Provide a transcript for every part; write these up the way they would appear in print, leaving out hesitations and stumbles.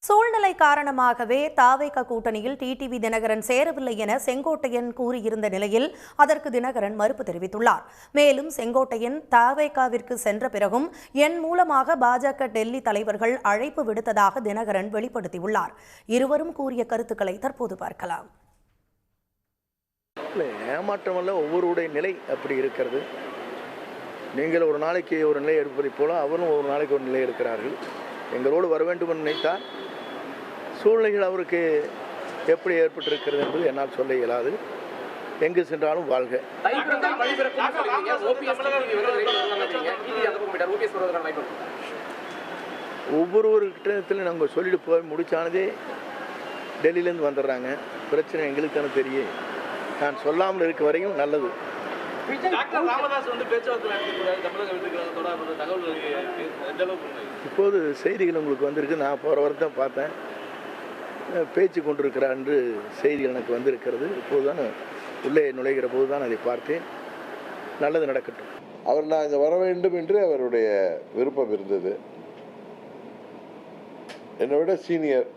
சூழ்நிலை காரணமாகவே தாவேக கூட்டணியில் டிடிவி தினகரன் சேரவில்லை என செங்கோட்டையன் கூறியிருந்த நிலையில் அதற்கு தினகரன் மறுப்பு தெரிவித்துள்ளார். மேலும் செங்கோட்டையன் தாவேகாவிற்கு சென்ற பிறகும் என் மூலமாக பாஜக டெல்லி தலைவர்கள் அழைப்பு விடுத்ததாக தினகரன் வெளிப்படுத்தியுள்ளார். இருவரும் கூறிய கருத்துக்களை தற்போது பார்க்கலாம். ஏமாற்றமல்ல, ஒவ்வொருடைய நிலை அப்படி இருக்கிறது. நீங்கள் ஒரு நாளைக்கு ஒரு நிலை எடுப்பதைப் போல அவரும் ஒரு நாளைக்கு ஒரு நிலை எடுக்கிறார்கள். எங்களோடு வர வேண்டும் என்று நினைத்தால் சூழ்நிலைகள் அவருக்கு எப்படி ஏற்பட்டிருக்கிறது என்பது என்னால் சொல்ல இயலாது. எங்கு சென்றாலும் வாழ்க. ஒவ்வொருவர்கிட்டத்திலும் நாங்கள் சொல்லிட்டு போய் முடிச்சானதே டெல்லியிலேருந்து வந்துடுறாங்க. பிரச்சனை எங்களுக்கு தானே தெரியும். நான் சொல்லாமல் இருக்க வரையும் நல்லது. இப்போது செய்திகள் உங்களுக்கு வந்திருக்கு. நான் போகிற வரை தான் பார்த்தேன். பேச்சு கொண்டிருக்கிறார் என்று செய்திகள் எனக்கு வந்திருக்கிறது. இப்போது தான் உள்ளே நுழைகிற போது தான் அதை பார்த்தேன். நல்லது நடக்கட்டும். அவர் நான் இங்கே வர வேண்டும் என்று அவருடைய விருப்பம் இருந்தது. என்னை விட சீனியர்.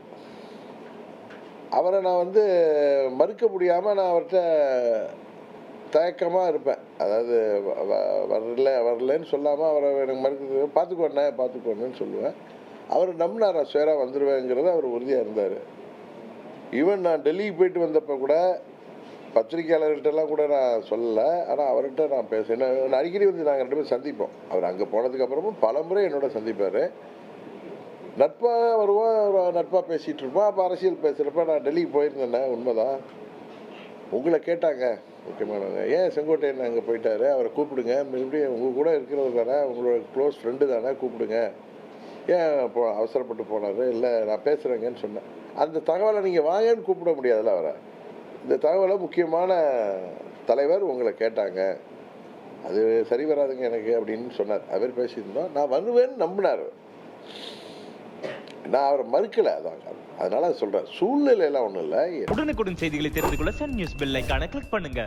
அவரை நான் மறுக்க முடியாமல் நான் அவர்கிட்ட தயக்கமாக இருப்பேன். அதாவது வரலன்னு சொல்லாமல் அவரை எனக்கு மறுக்க பார்த்துக்கோண்ணேன்னு சொல்லுவேன். அவர் நம்பினார், ஸ்வேராக வந்துடுவேங்கிறது அவர் உறுதியாக இருந்தார். ஈவன் நான் டெல்லிக்கு போயிட்டு வந்தப்போ கூட பத்திரிகையாளர்கள்ட்டெல்லாம் கூட நான் சொல்லலை. ஆனால் அவர்கிட்ட நான் பேசுகிறேன். அடிக்கடி நாங்கள் ரெண்டு பேரும் சந்திப்போம். அவர் அங்கே போனதுக்கப்புறமும் பல முறை என்னோட சந்திப்பார். நட்பாக வருவோம், நட்பாக பேசிகிட்டு இருப்போம். அப்போ அரசியல் பேசுகிறப்ப நான் டெல்லிக்கு போயிருந்தேண்ணே, உண்மைதான். உங்களை கேட்டாங்க முக்கியமானவங்க, ஏன் செங்கோட்டையன் அங்கே போயிட்டாரு, அவரை கூப்பிடுங்க, மறுபடியும் உங்கள் கூட இருக்கிறவர் தானே, உங்களோட க்ளோஸ் ஃப்ரெண்டு தானே, கூப்பிடுங்க, ஏன் அவசரப்பட்டு போனார், இல்லை நான் பேசுகிறேங்கன்னு சொன்னேன். அந்த தகவலை நீங்கள் வாங்கன்னு கூப்பிட முடியாதுல்ல அவரை. இந்த தகவலை முக்கியமான தலைவர் உங்களை கேட்டாங்க, அது சரி வராதுங்க எனக்கு அப்படின்னு சொன்னார். அவர் பேசியிருந்தோம். நான் வருவேன்னு நம்பினார். நான் அவரை மறுக்கலை. அதான் அதனால சொல்கிறேன், சூழ்நிலையெல்லாம் ஒன்றும் இல்லை. உடனுக்குடன் செய்திகளை தெரிந்து கொள்ள சன் நியூஸ் பெல் ஐகானை கிளிக் பண்ணுங்க.